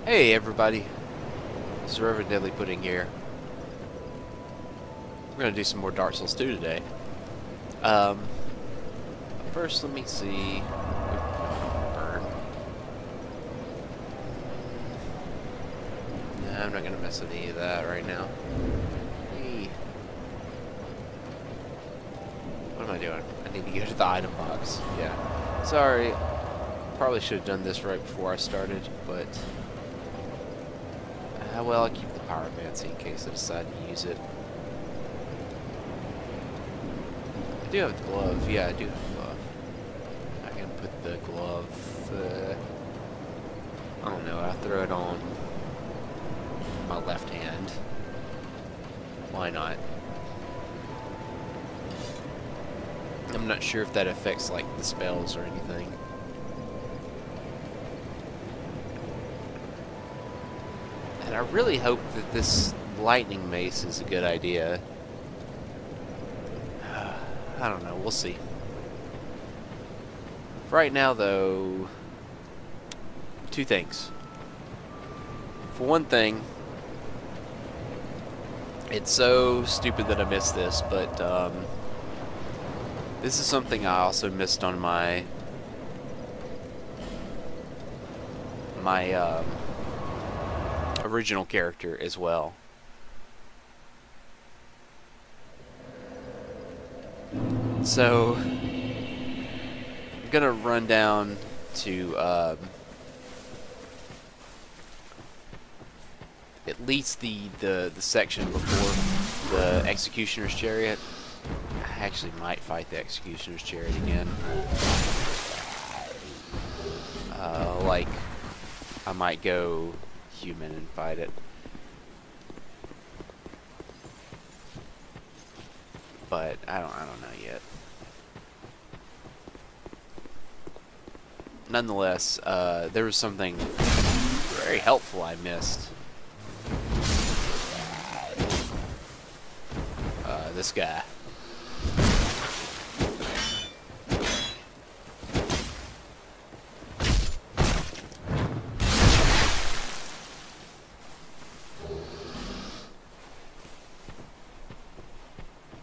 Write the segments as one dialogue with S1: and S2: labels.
S1: Hey everybody, this is Reverend Deadlypudding here. We're gonna do some more Dark Souls 2 today. Um, First let me see. Burn. Nah, I'm not gonna mess with any of that right now. Hey. What am I doing? I need to go to the item box. Yeah. Sorry, probably should have done this right before I started, but well, I'll keep the power fancy in case I decide to use it. I do have the glove. Yeah, I do have the glove. I can put the glove. I don't know. I'll throw it on my left hand. Why not? I'm not sure if that affects like the spells or anything. And I really hope that this lightning mace is a good idea. I don't know, we'll see. For right now, though, two things. For one thing, it's so stupid that I missed this, but this is something I also missed on my original character as well. So I'm gonna run down to at least the section before the Executioner's Chariot. I actually might fight the Executioner's Chariot again. Like I might go human and fight it. But I don't know yet. Nonetheless, there was something very helpful I missed. This guy.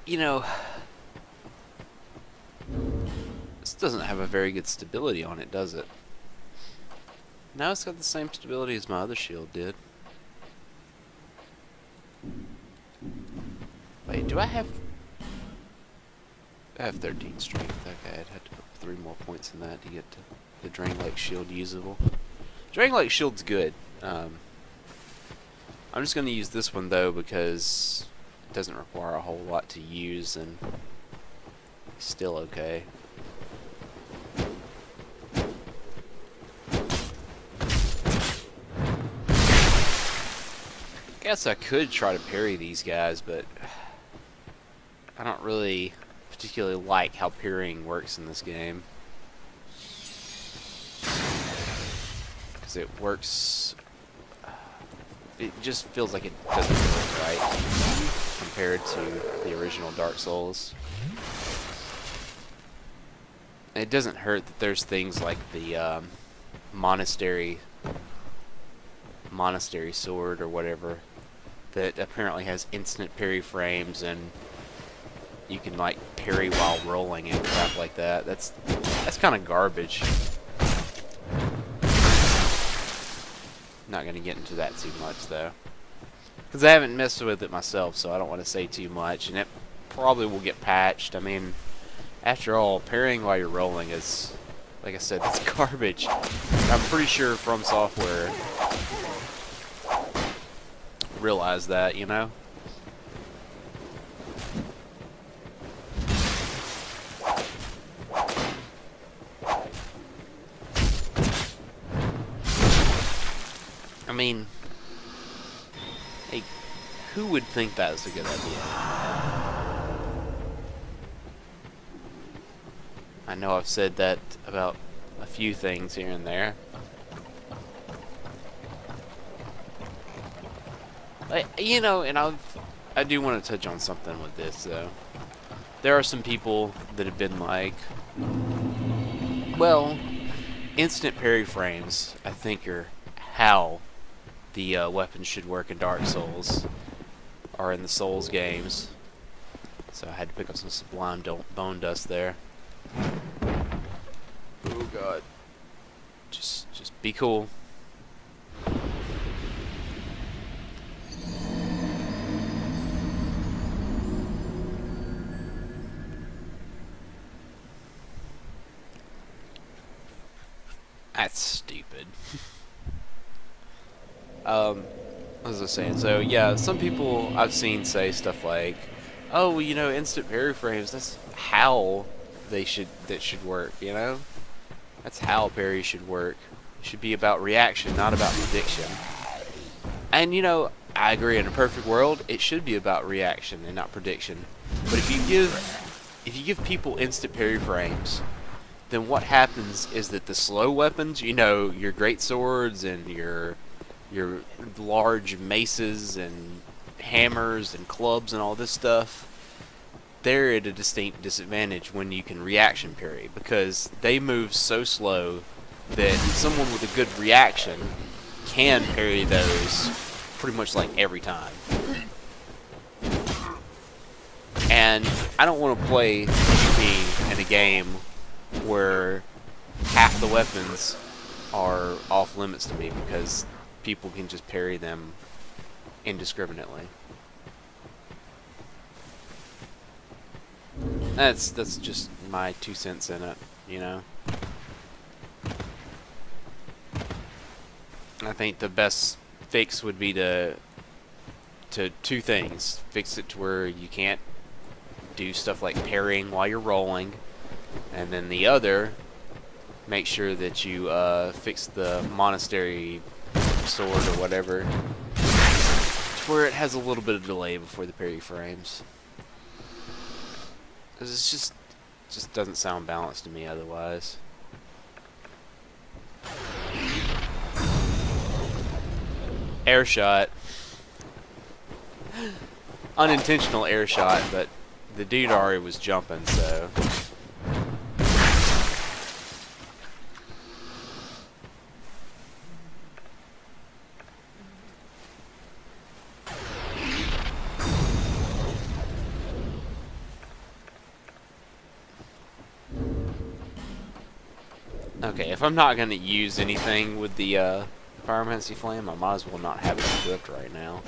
S1: You know, this doesn't have a very good stability on it, does it? Now it's got the same stability as my other shield did. Wait, do I have 13 strength. Okay, I'd have to put 3 more points in that to get the Drain Lake shield usable. Drain Lake shield's good. I'm just going to use this one though because it doesn't require a whole lot to use and it's still okay. Guess I could try to parry these guys, but I don't really particularly like how parrying works in this game. Because it works... it just feels like it doesn't work right compared to the original Dark Souls. And it doesn't hurt that there's things like the monastery sword or whatever that apparently has instant parry frames and you can like parry while rolling and crap like that. That's kind of garbage. Not gonna get into that too much though, because I haven't messed with it myself, so I don't want to say too much. And it probably will get patched. I mean, after all, parrying while you're rolling is, like I said, it's garbage. I'm pretty sure From Software realize that, you know. I mean, hey, who would think that was a good idea? I know I've said that about a few things here and there. You know, and I do want to touch on something with this, though. There are some people that have been like, well, instant parry frames, I think, are how the weapons should work in Dark Souls or in the Souls games. So I had to pick up some Sublime Bone Dust there. Oh god. Just be cool. That's stupid. What was I saying? So yeah, some people I've seen say stuff like, "Oh, well, you know, instant parry frames. That's how that should work. You know, that's how parry should work. It should be about reaction, not about prediction." And you know, I agree. In a perfect world, it should be about reaction and not prediction. But if you give people instant parry frames, then what happens is that the slow weapons, you know, your great swords and your large maces and hammers and clubs and all this stuff, they're at a distinct disadvantage when you can reaction parry, because they move so slow that someone with a good reaction can parry those pretty much like every time. And I don't want to play PvP in a game where half the weapons are off limits to me because people can just parry them indiscriminately. That's just my 2 cents in it, you know. I think the best fix would be to two things. Fix it to where you can't do stuff like parrying while you're rolling, and then the other, make sure that you fix the monastery sword or whatever to where it has a little bit of delay before the parry frames. Because it's just doesn't sound balanced to me otherwise. Air shot. Unintentional air shot, but the dude already was jumping, so. Okay, if I'm not going to use anything with the Pyromancy Flame, I might as well not have it equipped right now.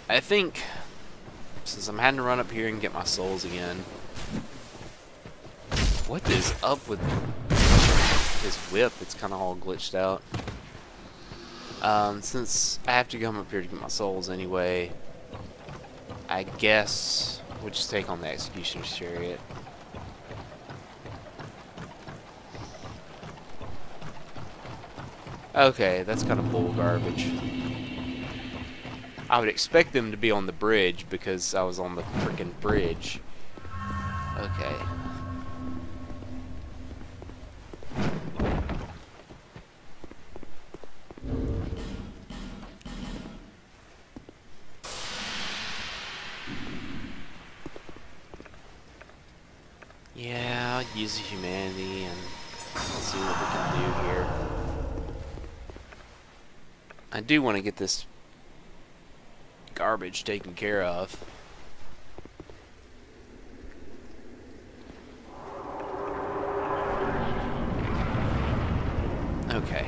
S1: I think, since I'm having to run up here and get my souls again, what is up with this whip? It's kind of all glitched out. Since I have to come up here to get my souls anyway, I guess we'll just take on the Executioner's Chariot. Okay, that's kind of bull garbage. I would expect them to be on the bridge because I was on the freaking bridge. Okay. Yeah, I'll use the humanity and see what we can do here. I do want to get this garbage taken care of. Okay.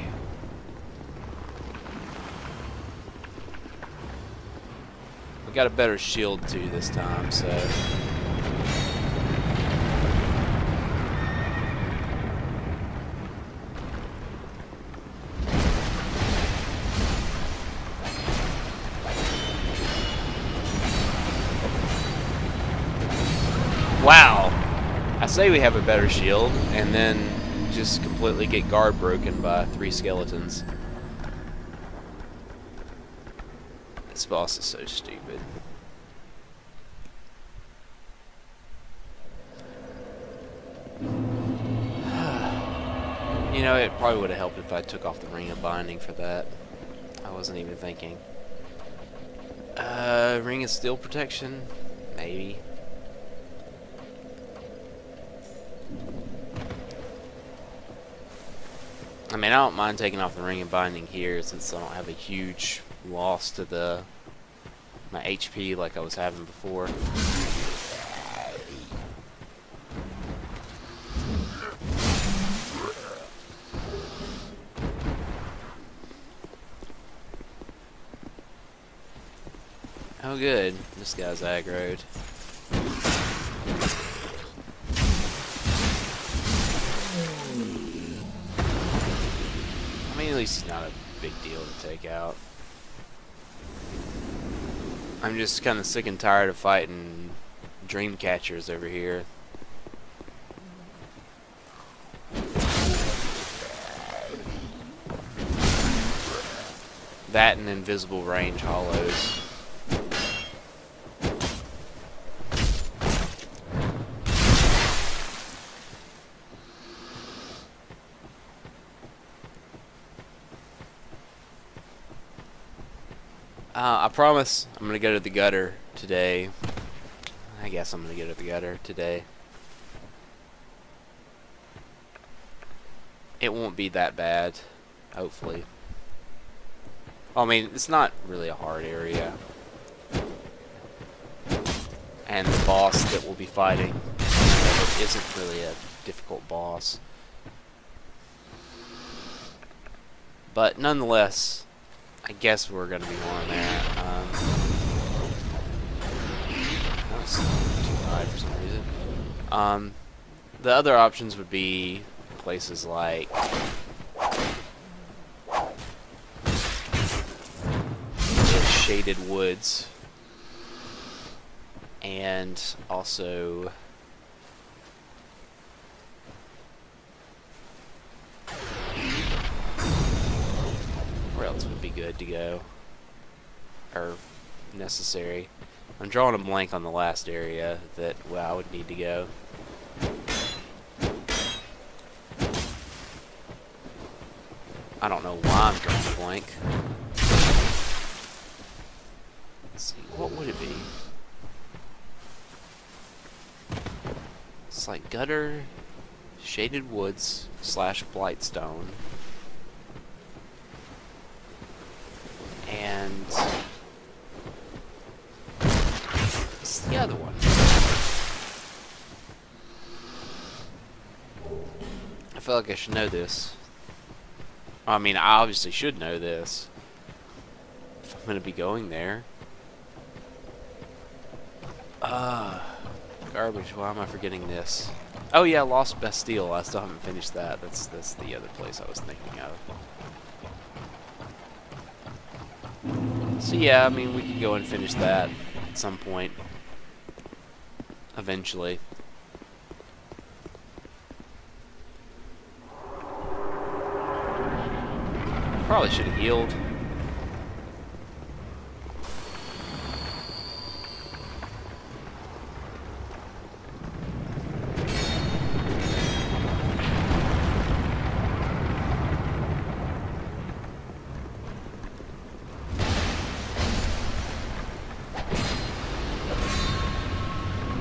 S1: We got a better shield too this time, so. Wow. I say we have a better shield, and then just completely get guard broken by 3 skeletons. This boss is so stupid. You know, it probably would have helped if I took off the Ring of Binding for that. I wasn't even thinking. Ring of steel protection? Maybe. I mean, I don't mind taking off the ring of binding here since I don't have a huge loss to my HP like I was having before. Oh good, this guy's aggroed. I mean, at least he's not a big deal to take out. I'm just kind of sick and tired of fighting dream catchers over here. That and invisible range hollows. I promise I'm gonna go to the gutter today. I guess I'm gonna go to the gutter today. It won't be that bad, hopefully. I mean, it's not really a hard area. And the boss that we'll be fighting isn't really a difficult boss. But nonetheless, I guess we're going to be going there. That was too high for some reason. The other options would be places like shaded woods, and also where else would be good to go or necessary. I'm drawing a blank on the last area that I would need to go. I don't know why I'm drawing a blank. Let's see, what would it be? It's like gutter, shaded woods / blightstone, and what's the other one? I feel like I should know this. I mean, I obviously should know this if I'm going to be going there. Garbage. Why am I forgetting this? Oh yeah, Lost Bastille. I still haven't finished that. That's the other place I was thinking of. So yeah, I mean, we could go and finish that at some point. Eventually. Probably should have healed.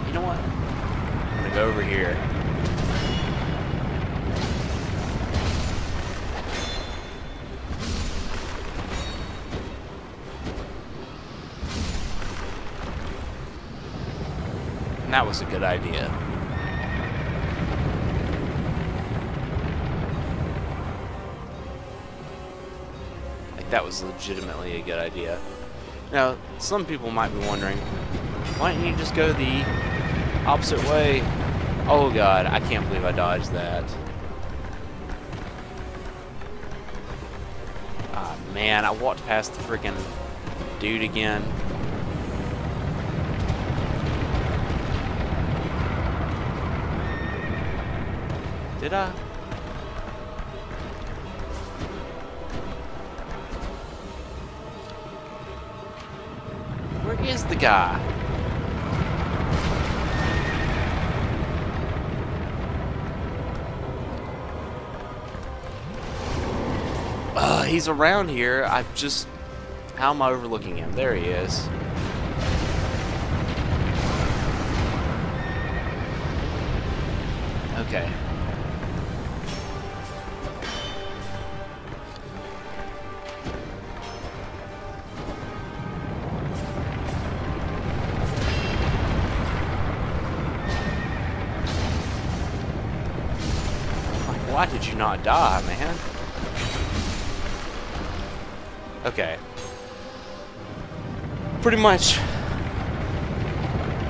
S1: You know what? I'm gonna go over here. And that was a good idea. Like, that was legitimately a good idea. Now, some people might be wondering, why don't you just go the opposite way? Oh god, I can't believe I dodged that. Ah man, I walked past the freaking dude again. Did I? Where is the guy? He's around here. How am I overlooking him? There he is. Okay. Why did you not die, man? Okay. Pretty much,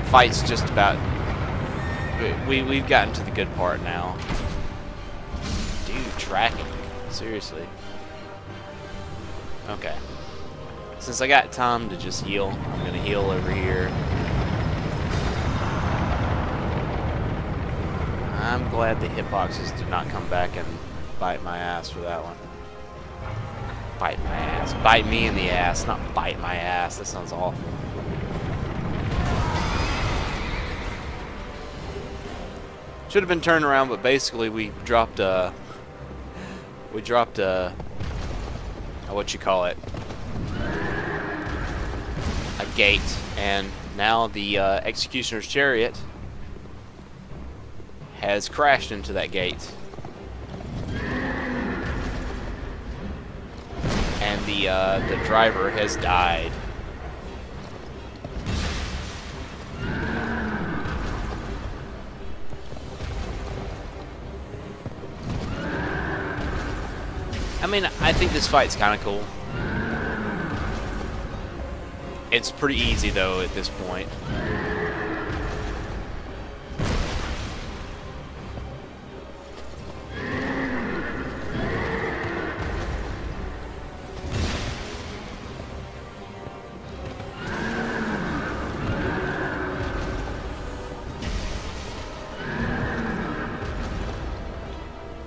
S1: fight's just about. We've gotten to the good part now. Dude, tracking. Seriously. Okay. Since I got time to just heal, I'm gonna heal over here. I'm glad the hitboxes did not come back and bite my ass for that one. Bite my ass. Bite me in the ass, not bite my ass. That sounds awful. Should have been turned around, but basically we dropped a what you call it? A gate, and now the Executioner's Chariot has crashed into that gate. And the driver has died. I mean, I think this fight's kind of cool. It's pretty easy though at this point.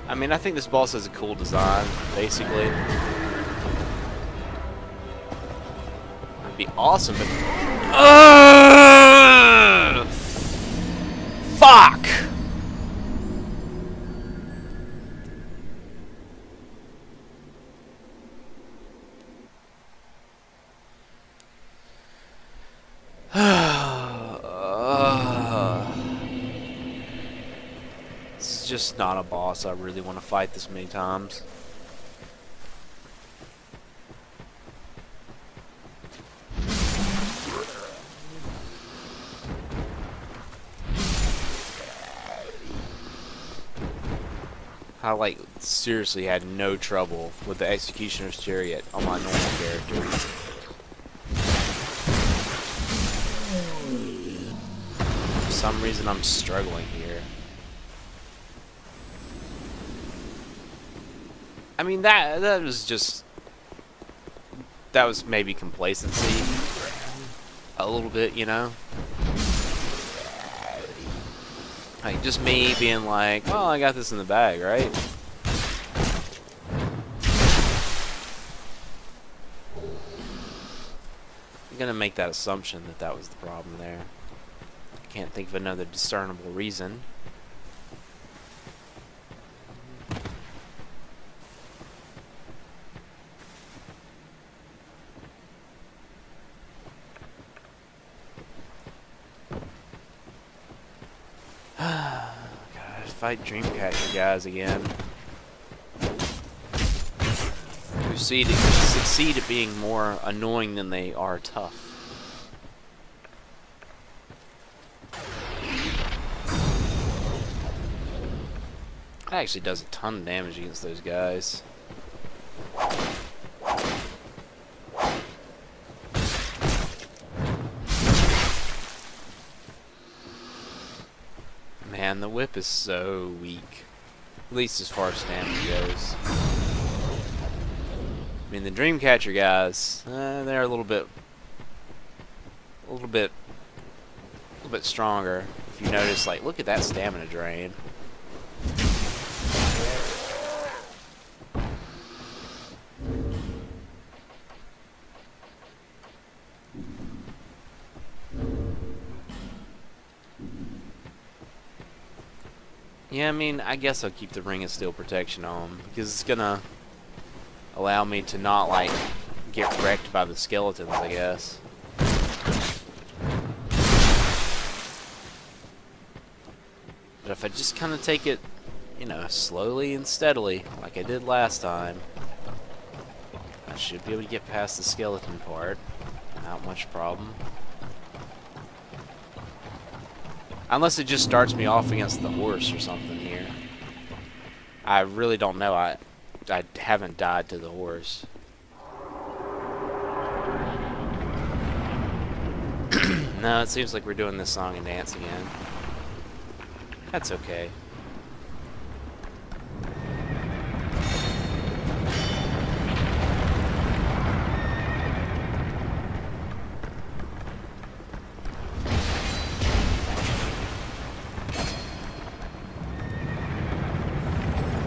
S1: I mean, I think this boss has a cool design, basically. It'd be awesome if... Fuck! It's just not a boss I really want to fight this many times. I like seriously had no trouble with the Executioner's Chariot on my normal character. For some reason I'm struggling here. I mean that was just that was maybe complacency a little bit, you know? Like, just me being like, well, I got this in the bag, right? I'm gonna make that assumption that that was the problem there. I can't think of another discernible reason. Gotta fight Dreamcatcher guys again. Who succeed at being more annoying than they are tough. That actually does a ton of damage against those guys. Man, the whip is so weak. At least as far as stamina goes. I mean, the Dreamcatcher guys, they're a little bit stronger. If you notice, like, look at that stamina drain. Yeah, I mean, I guess I'll keep the Ring of Steel protection on because it's gonna allow me to not, like, get wrecked by the skeletons, I guess. But if I just kind of take it, you know, slowly and steadily, like I did last time, I should be able to get past the skeleton part. Not much problem. Unless it just starts me off against the horse or something here. I really don't know. I haven't died to the horse. No, it seems like we're doing this song and dance again. That's okay.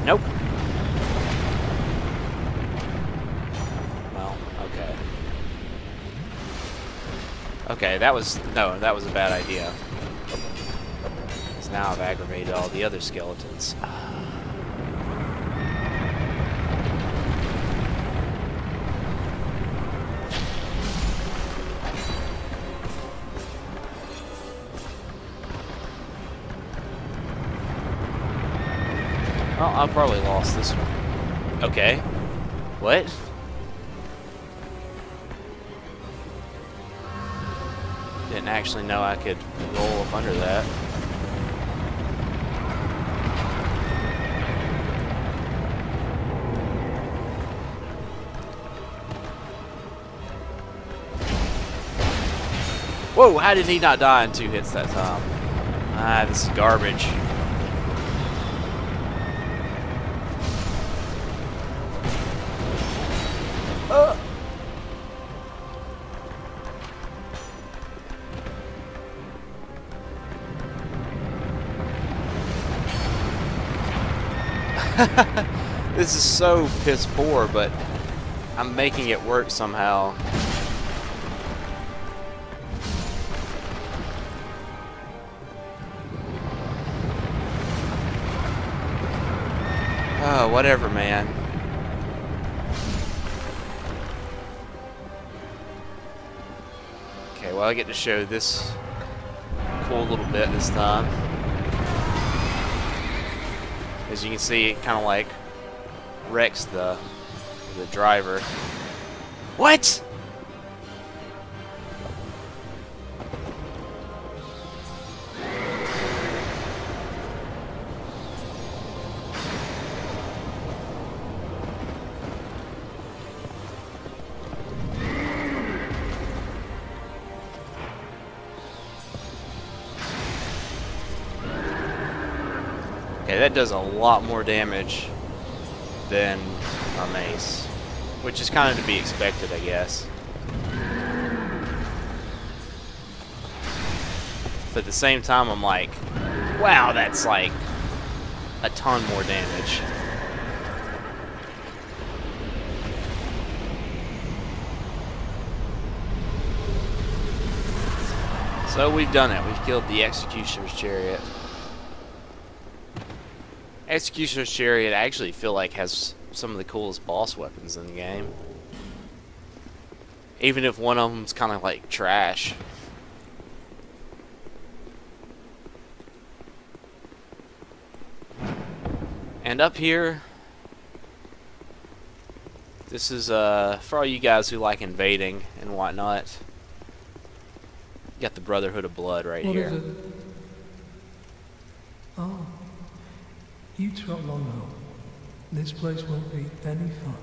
S1: Nope. Well, okay. Okay, that was a bad idea. Because now I've aggravated all the other skeletons. Well, I probably lost this one. Okay. What? Didn't actually know I could roll up under that. Whoa, how did he not die in 2 hits that time? Ah, this is garbage. This is so piss poor, but I'm making it work somehow. Oh, whatever, man. Okay, well, I get to show this cool little bit this time. As you can see, it kind of like wrecks the driver. What? Okay, that does a lot more damage than a mace, which is kind of to be expected, I guess. But at the same time, I'm like, wow, that's like a ton more damage. So we've done it. We've killed the Executioner's Chariot. Executioner's Chariot, I actually feel like has some of the coolest boss weapons in the game. Even if one of them's kind of like trash. And up here, this is for all you guys who like invading and whatnot. You got the Brotherhood of Blood right here.
S2: What is it? Oh. You trot along now. This place won't be any fun.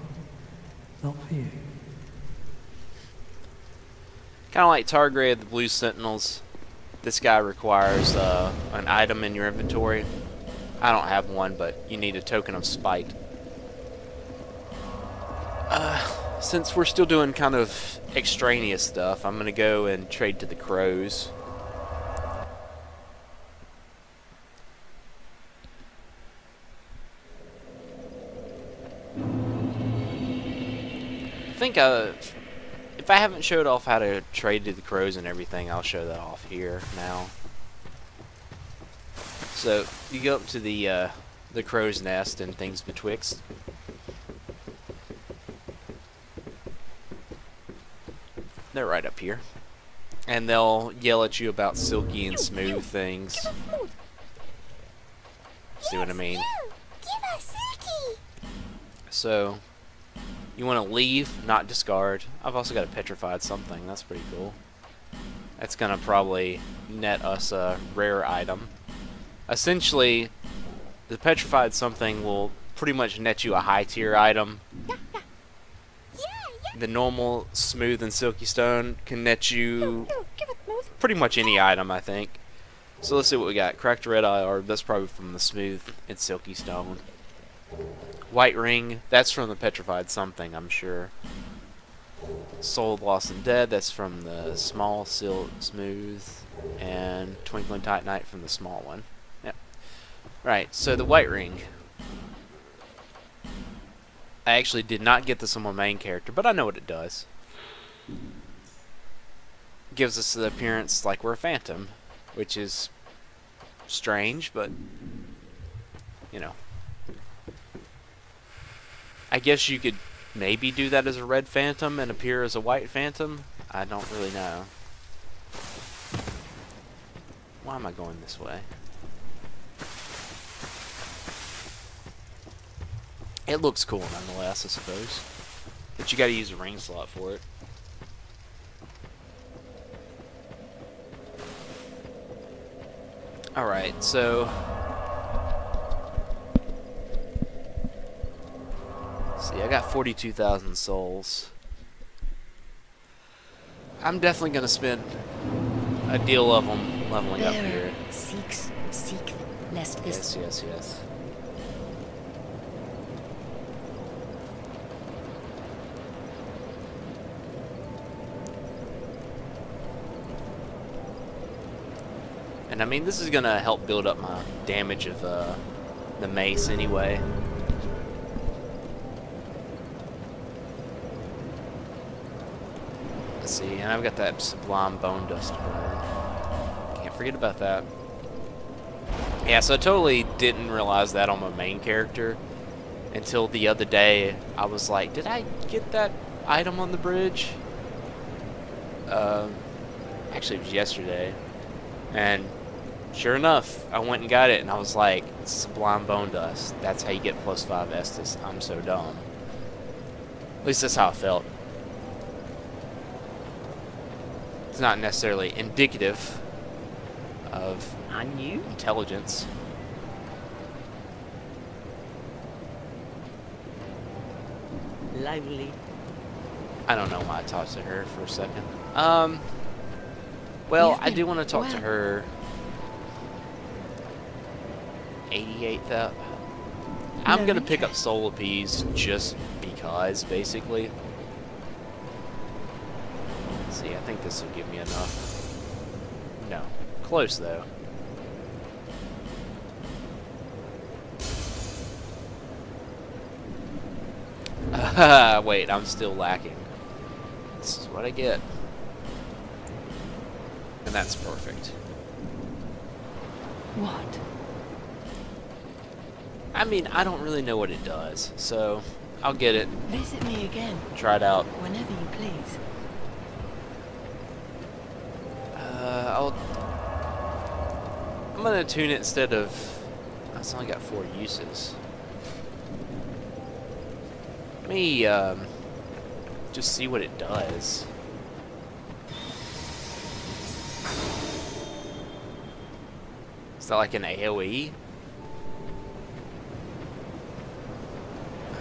S2: Not for you.
S1: Kind of like Targrey of the Blue Sentinels. This guy requires an item in your inventory. I don't have one, but you need a token of spite. Since we're still doing kind of extraneous stuff, I'm going to go and trade to the crows. I think if I haven't showed off how to trade to the crows and everything, I'll show that off here now. So you go up to the crow's nest and things betwixt. They're right up here, and they'll yell at you about silky and smooth things. See what I mean?
S3: Give us Silky.
S1: So, you want to leave, not discard. I've also got a petrified something. That's pretty cool. That's going to probably net us a rare item. Essentially, the petrified something will pretty much net you a high tier item. The normal smooth and silky stone can net you pretty much any item, I think. So let's see what we got. Cracked red eye orb, that's probably from the smooth and silky stone. White ring, that's from the petrified something, I'm sure. Soul lost and dead, that's from the small smooth, and twinkling titanite from the small one. Yep. Right, so the white ring. I actually did not get this on my main character, but I know what it does. Gives us the appearance like we're a phantom, which is strange, but you know. I guess you could maybe do that as a red phantom and appear as a white phantom. I don't really know. Why am I going this way? It looks cool nonetheless, I suppose. But you gotta use a ring slot for it. Alright, so see, I got 42,000 souls. I'm definitely gonna spend a deal of them leveling up here.
S3: Seek, lest this.
S1: Yes. And I mean, this is gonna help build up my damage of the mace anyway. Let's see, and I've got that sublime bone dust to burn. Can't forget about that. Yeah, so I totally didn't realize that on my main character until the other day. I was like, did I get that item on the bridge? Actually, it was yesterday. And sure enough, I went and got it, and I was like, it's sublime bone dust. That's how you get +5 Estus. I'm so dumb. At least that's how I felt. It's not necessarily indicative of intelligence.
S4: Lively.
S1: I don't know why I talked to her for a second. Well, I do want to talk to her. 88,000. I'm gonna pick up Soul Appease just because, basically. Let's see, I think this will give me enough. No, close though. Wait, I'm still lacking. This is what I get. And that's perfect.
S4: What?
S1: I mean, I don't really know what it does, so I'll get it.
S4: Visit me again.
S1: Try it out.
S4: Whenever you please.
S1: I'm gonna tune it instead of. It's only got 4 uses. Let me just see what it does. Is that like an AoE?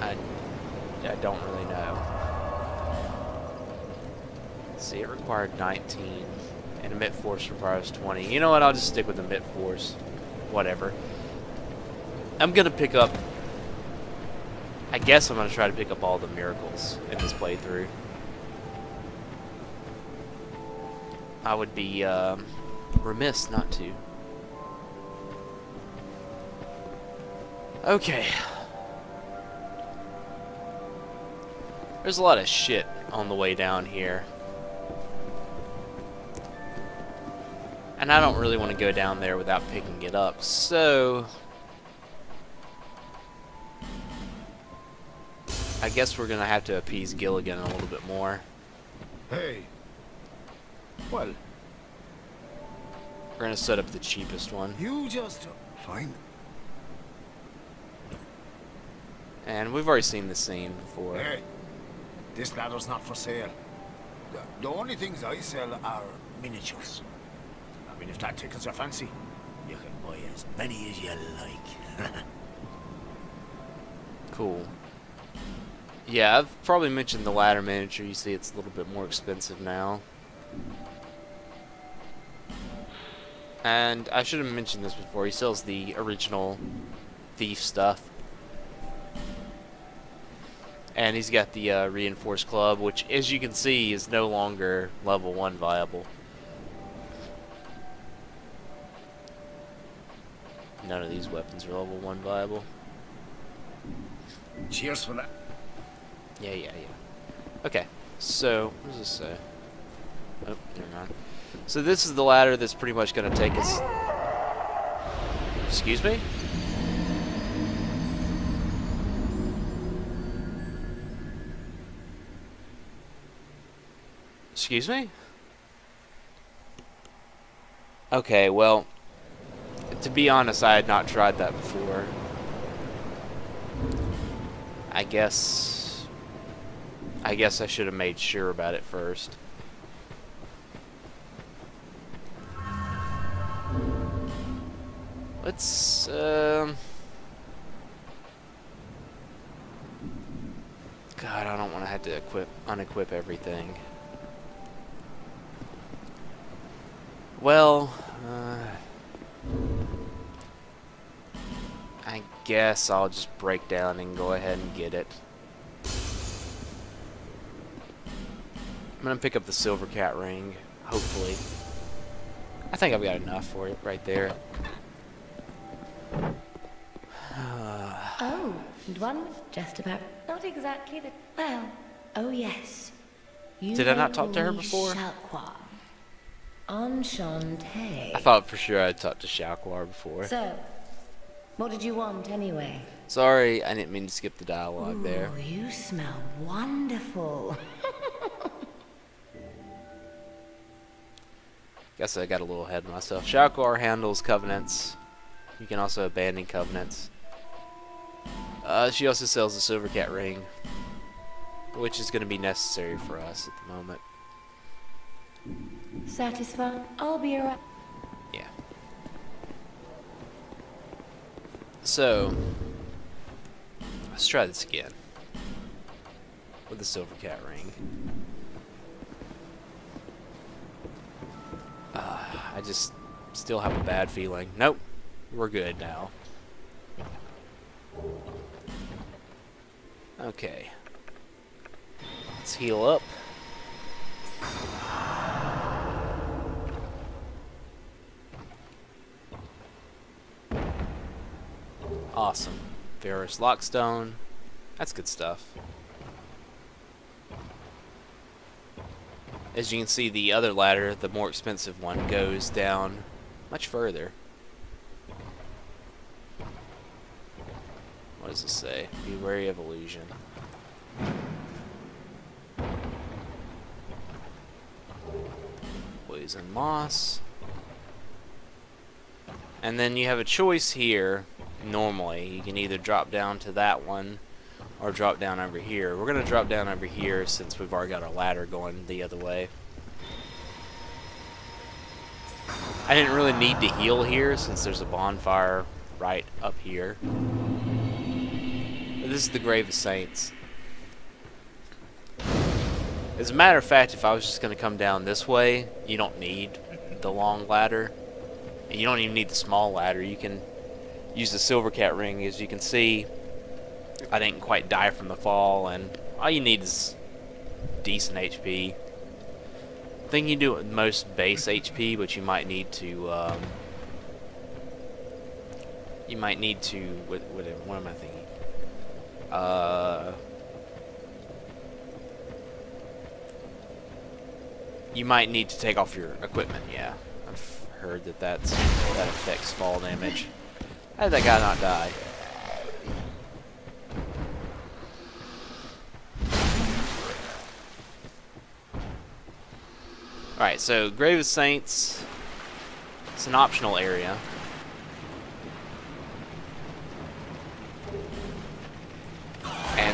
S1: I don't really know. Let's see, it required 19, and emit force requires 20. You know what? I'll just stick with emit force. Whatever. I'm gonna pick up. I guess I'm gonna try to pick up all the miracles in this playthrough. I would be remiss not to. Okay. There's a lot of shit on the way down here. And I don't really want to go down there without picking it up, so I guess we're gonna have to appease Gilligan a little bit more.
S5: Hey. Well,
S1: We're gonna set up the cheapest one.
S5: you just... Fine.
S1: And we've already seen this scene before.
S5: Hey, this ladder's not for sale. The only things I sell are miniatures. I mean, if that tickles your fancy, you can buy as many as you like.
S1: Cool. Yeah, I've probably mentioned the ladder miniature. You see it's a little bit more expensive now. And I should have mentioned this before. He sells the original thief stuff. And he's got the reinforced club, which, as you can see, is no longer level 1 viable. None of these weapons are level 1 viable.
S5: Cheers for that.
S1: Yeah. Okay, so, what does this say? Oh, never mind. So this is the ladder that's pretty much going to take us... Excuse me? Excuse me? Okay, well, to be honest, I had not tried that before. I guess I should have made sure about it first. Let's, God, I don't want to have to unequip everything. Well, I guess I'll just break down and go ahead and get it. I'm gonna pick up the silver cat ring, hopefully. I think I've got enough for it right there.
S3: Oh, and one was just about not exactly the well. Oh yes. You
S1: Did I not
S3: may
S1: talk to her
S3: call me
S1: before?
S3: Shalquar. Enchanté.
S1: I thought for sure I'd talked to Shalquar before.
S3: So, what did you want anyway?
S1: Sorry, I didn't mean to skip the dialogue there.
S3: Ooh, you smell wonderful.
S1: Guess I got a little ahead of myself. Shalquar handles covenants. You can also abandon covenants. She also sells the silver cat ring, which is going to be necessary for us at the moment.
S3: Satisfied? I'll be around.
S1: Yeah. So, let's try this again with the silver cat ring. I just still have a bad feeling. Nope, we're good now. Okay. Let's heal up. Awesome. Ferrous Lockstone. That's good stuff. As you can see, the other ladder, the more expensive one, goes down much further. What does it say? Be wary of illusion. Poison moss. And then you have a choice here. Normally, you can either drop down to that one or drop down over here. We're going to drop down over here since we've already got our ladder going the other way. I didn't really need to heal here since there's a bonfire right up here. But this is the Grave of Saints. As a matter of fact, if I was just going to come down this way, you don't need the long ladder. And you don't even need the small ladder. You can use the silver cat ring. As you can see, I didn't quite die from the fall, and all you need is decent HP. I think you do it with most base HP, but you might need to, what am I thinking? You might need to take off your equipment, yeah. I've heard that affects fall damage. How did that guy not die? Alright, so Grave of Saints, it's an optional area.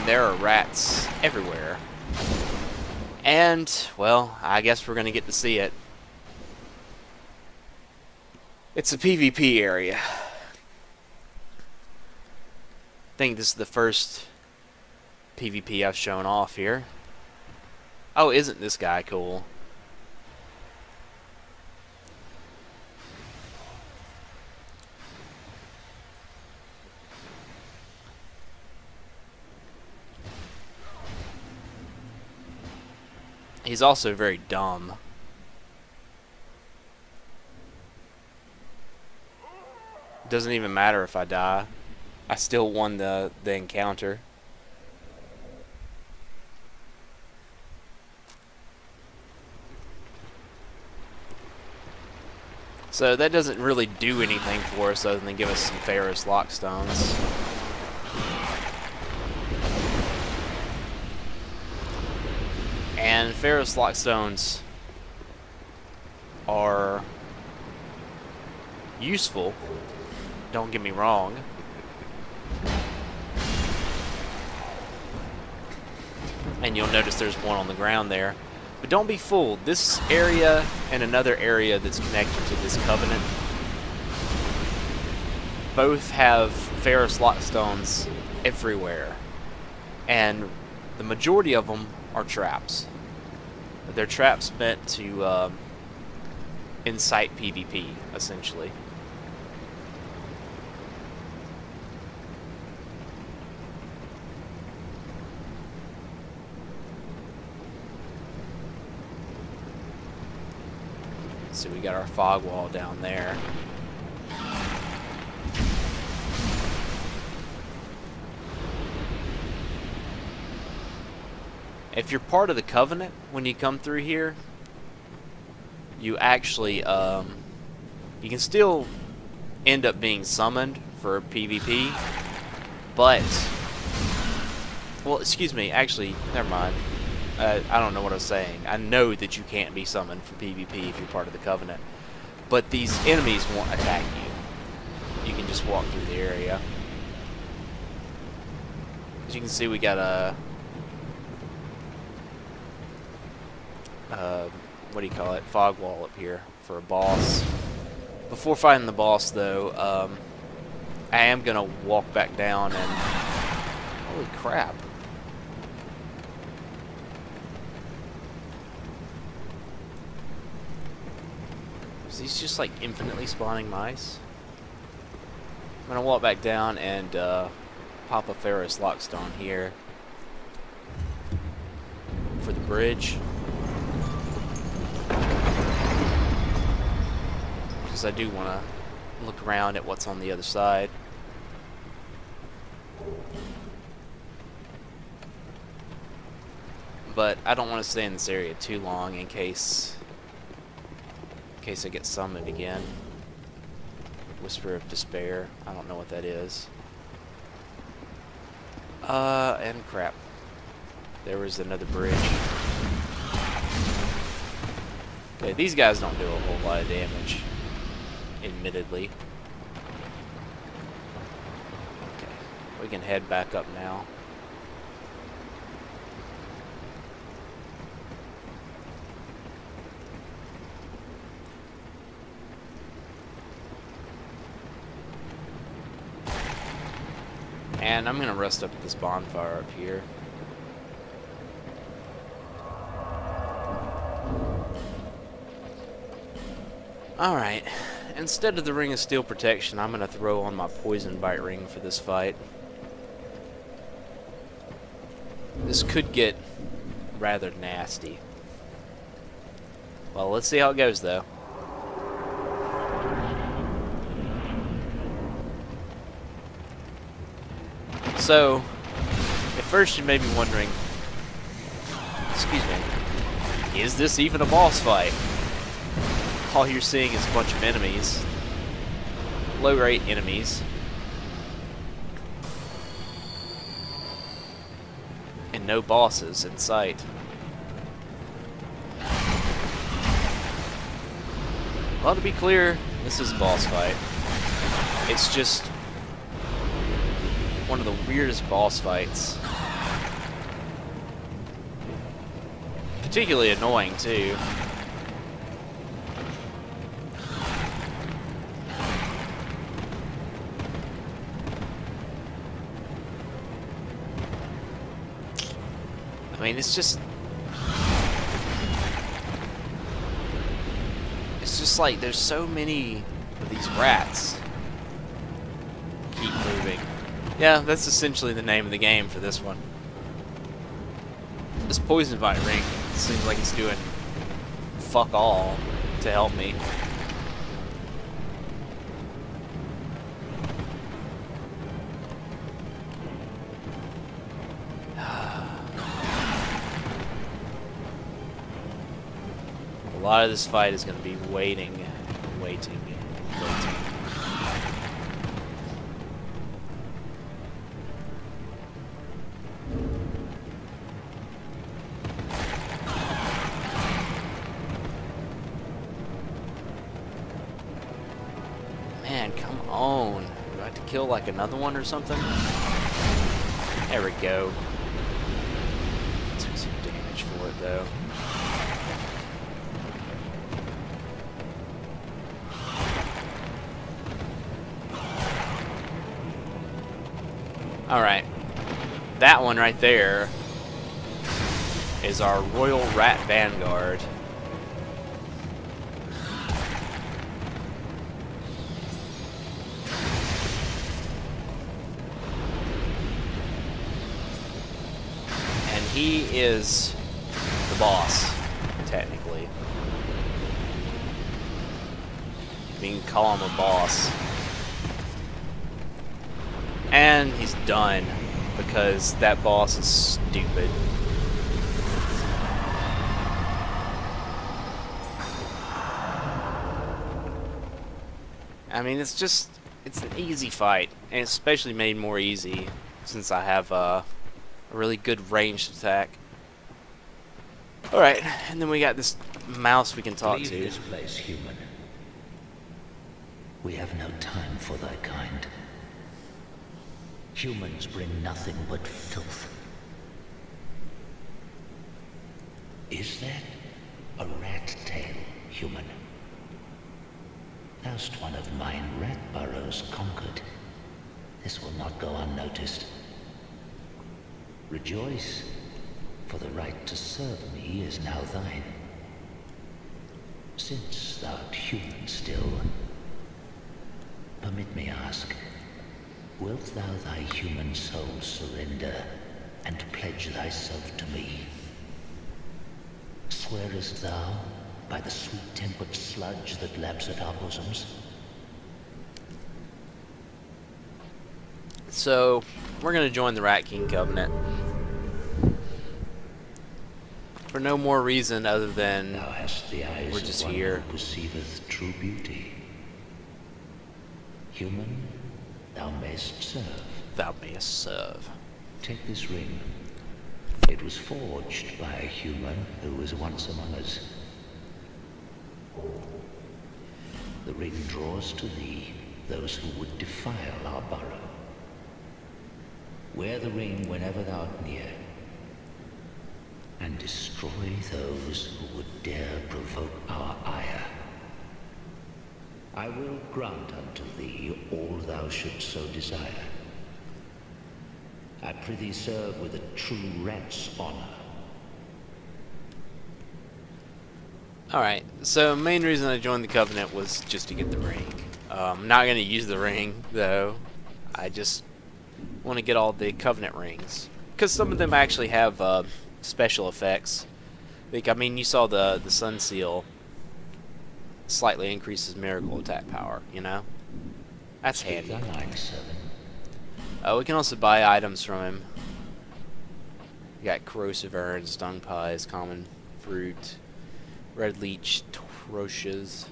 S1: and there are rats everywhere. And, well, I guess we're going to get to see it. It's a PvP area. I think this is the first PvP I've shown off here. Oh, isn't this guy cool? He's also very dumb. Doesn't even matter if I die. I still won the encounter. So that doesn't really do anything for us other than give us some Ferrous Lockstones. And Ferrous Lockstones are useful, don't get me wrong. And you'll notice there's one on the ground there. But don't be fooled. This area and another area that's connected to this covenant both have Ferrous Lockstones everywhere. And the majority of them are traps. They're traps meant to incite PvP, essentially. So we got our fog wall down there. If you're part of the Covenant when you come through here, you actually, you can still end up being summoned for PvP, but, well, excuse me, actually, never mind. I don't know what I was saying. I know that you can't be summoned for PvP if you're part of the Covenant, but these enemies won't attack you. You can just walk through the area. As you can see, we got a what do you call it? Fog wall up here for a boss. Before fighting the boss, though, I am gonna walk back down and holy crap! Is these just like infinitely spawning mice? I'm gonna walk back down and pop a Ferrous Lockstone here for the bridge. Because I do want to look around at what's on the other side. But I don't want to stay in this area too long in case I get summoned again. Whisper of Despair. I don't know what that is. And crap. There was another bridge. Okay, these guys don't do a whole lot of damage, admittedly. Okay, we can head back up now. And I'm gonna rest up at this bonfire up here. Alright, instead of the Ring of Steel Protection, I'm gonna throw on my Poison Bite Ring for this fight. This could get rather nasty. Well, let's see how it goes, though. So, at first you may be wondering, excuse me, is this even a boss fight? All you're seeing is a bunch of enemies, low-rate enemies, and no bosses in sight. Well, to be clear, this is a boss fight. It's just one of the weirdest boss fights particularly annoying too. I mean, it's just like there's so many of these rats. Keep moving. Yeah, that's essentially the name of the game for this one. This poison vine ring seems like it's doing fuck all to help me. A lot of this fight is going to be waiting. Man, come on. Do I have to kill like another one or something? There we go. Took some damage for it though. Alright. That one right there is our Royal Rat Vanguard. And he is the boss, technically. If you can call him a boss. And he's done, because that boss is stupid. I mean, it's an easy fight, and it's especially made more easy since I have a really good ranged attack. Alright, and then we got this mouse we can talk
S6: Leave
S1: to.
S6: this place, human. We have no time for thy kind. Humans bring nothing but filth. Is that a rat tail, human? Thou'st one of mine rat burrows conquered. This will not go unnoticed. Rejoice, for the right to serve me is now thine. Since thou'rt human still, permit me ask, wilt thou thy human soul surrender and pledge thyself to me? Swearest thou by the sweet-tempered sludge that laps at our bosoms?
S1: So, we're going to join the Rat King Covenant. For no more reason other than
S6: Thou hast the eyes
S1: we're
S6: of
S1: just
S6: one
S1: here.
S6: who perceiveth true beauty. Human, thou mayst serve.
S1: Thou mayest serve.
S6: Take this ring. It was forged by a human who was once among us. The ring draws to thee those who would defile our burrow. Wear the ring whenever thou art near, and destroy those who would dare provoke our ire. I will grant unto thee all thou shouldst so desire. I prithee serve with a true rat's honor.
S1: Alright, so main reason I joined the Covenant was just to get the ring. I'm not going to use the ring, though. I just want to get all the Covenant rings. Because some of them actually have special effects. Like, I mean, you saw the Sun Seal slightly increases miracle attack power, you know? That's
S6: Speak
S1: handy.
S6: thy mind, servant.
S1: We can also buy items from him. We got corrosive urns, stung pies, common fruit, red leech troches,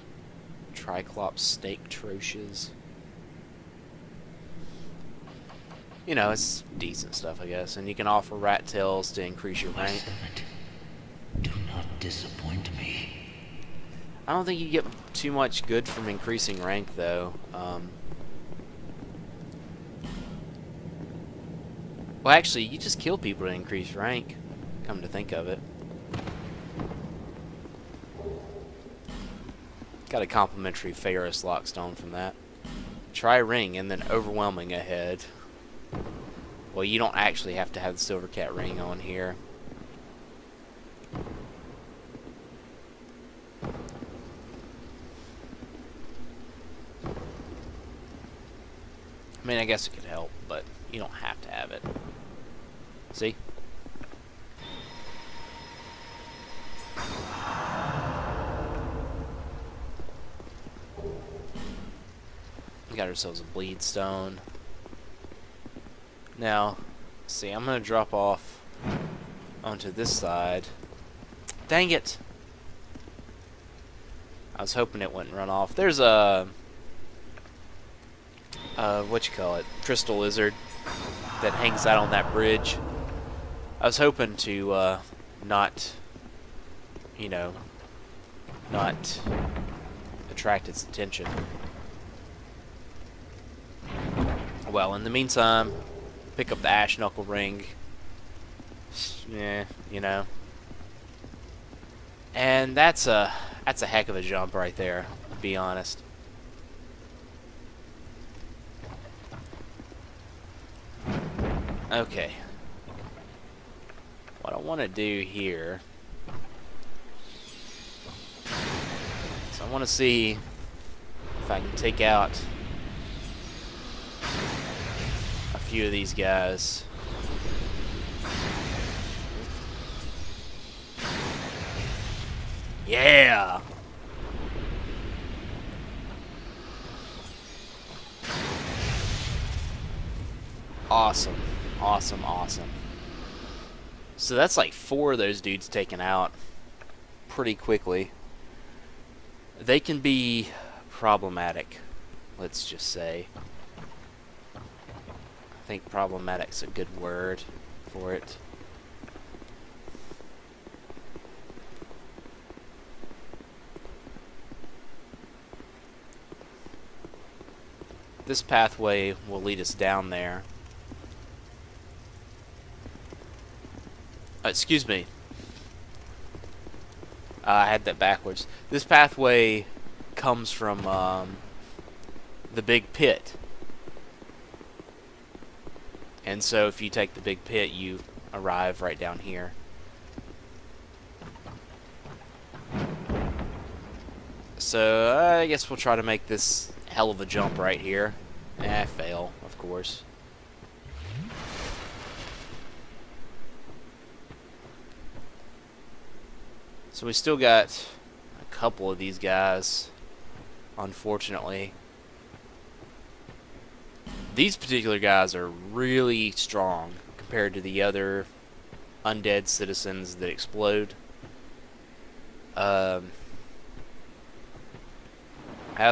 S1: triclops snake troches. You know, it's decent stuff, I guess. And you can offer rat tails to increase your
S6: My
S1: rank.
S6: servant, do not disappoint me.
S1: I don't think you get too much good from increasing rank, though. Well, actually, you just kill people to increase rank, come to think of it. Got a complimentary Ferrous Lockstone from that. Try ring and then overwhelming ahead. Well, you don't actually have to have the Silver Cat ring on here. I mean, I guess it could help, but you don't have to have it. See? We got ourselves a bleed stone. Now, see, I'm gonna drop off onto this side. Dang it! I was hoping it wouldn't run off. There's a what you call it, crystal lizard that hangs out on that bridge. I was hoping to not, you know, not attract its attention. Well, in the meantime, pick up the Ash Knuckle ring. Yeah, you know. And that's a heck of a jump right there, to be honest. Okay. What I want to do here, so I want to see if I can take out a few of these guys. Yeah! Awesome. Awesome, awesome. So that's like 4 of those dudes taken out pretty quickly. They can be problematic, let's just say. I think problematic's a good word for it. This pathway will lead us down there. Excuse me. I had that backwards. This pathway comes from the big pit. And so if you take the big pit, you arrive right down here. So I guess we'll try to make this hell of a jump right here. Fail, of course. So we still got a couple of these guys, unfortunately. These particular guys are really strong compared to the other undead citizens that explode. That's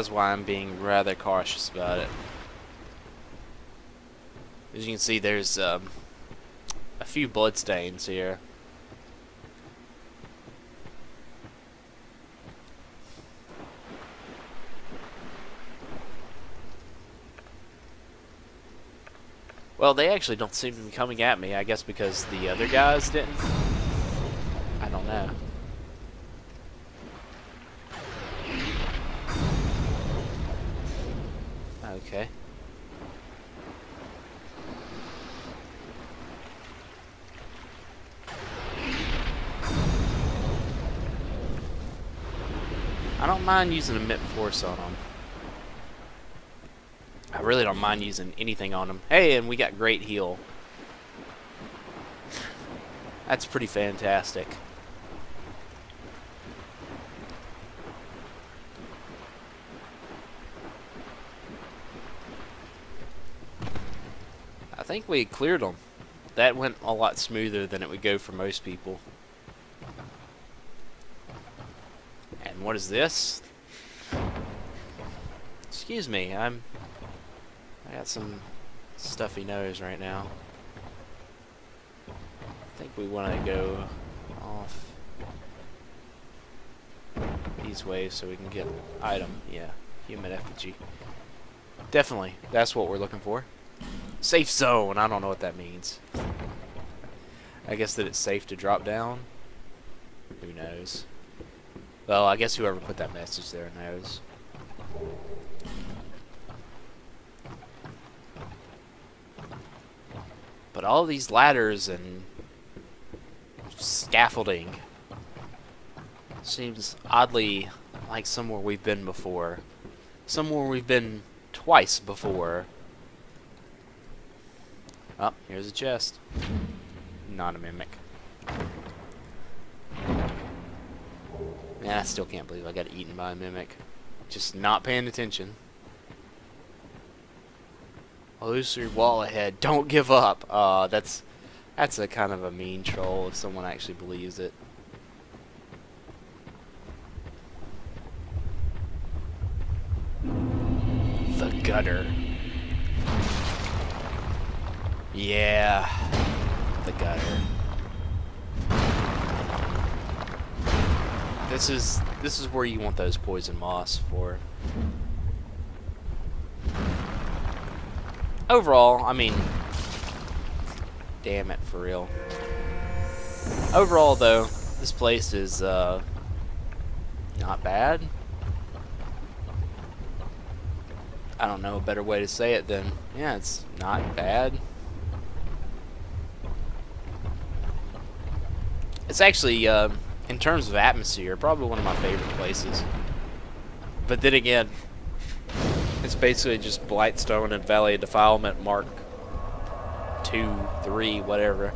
S1: why I'm being rather cautious about it. As you can see, there's a few bloodstains here. Well, they actually don't seem to be coming at me, I guess because the other guys didn't. I don't know. Okay. I don't mind using a Mip Force on them. I really don't mind using anything on them. Hey, and we got great heal. That's pretty fantastic. I think we cleared them. That went a lot smoother than it would go for most people. And what is this? Excuse me, I got some stuffy nose right now. I think we want to go off these ways so we can get item. Yeah, human effigy. Definitely, that's what we're looking for. Safe zone, I don't know what that means. I guess that it's safe to drop down? Who knows? Well, I guess whoever put that message there knows. But all these ladders and scaffolding seems oddly like somewhere we've been before. Somewhere we've been twice before. Oh, here's a chest. Not a mimic. Man, I still can't believe I got eaten by a mimic. Just not paying attention. Illusory wall ahead. Don't give up. That's a kind of a mean troll if someone actually believes it. The gutter. Yeah, the gutter. This is where you want those poison moss for. Overall, I mean, damn it, for real. Overall, though, this place is not bad. I don't know a better way to say it than, yeah, it's not bad. It's actually, in terms of atmosphere, probably one of my favorite places. But then again, it's basically just Blightstone and Valley of Defilement Mark 2, 3, whatever.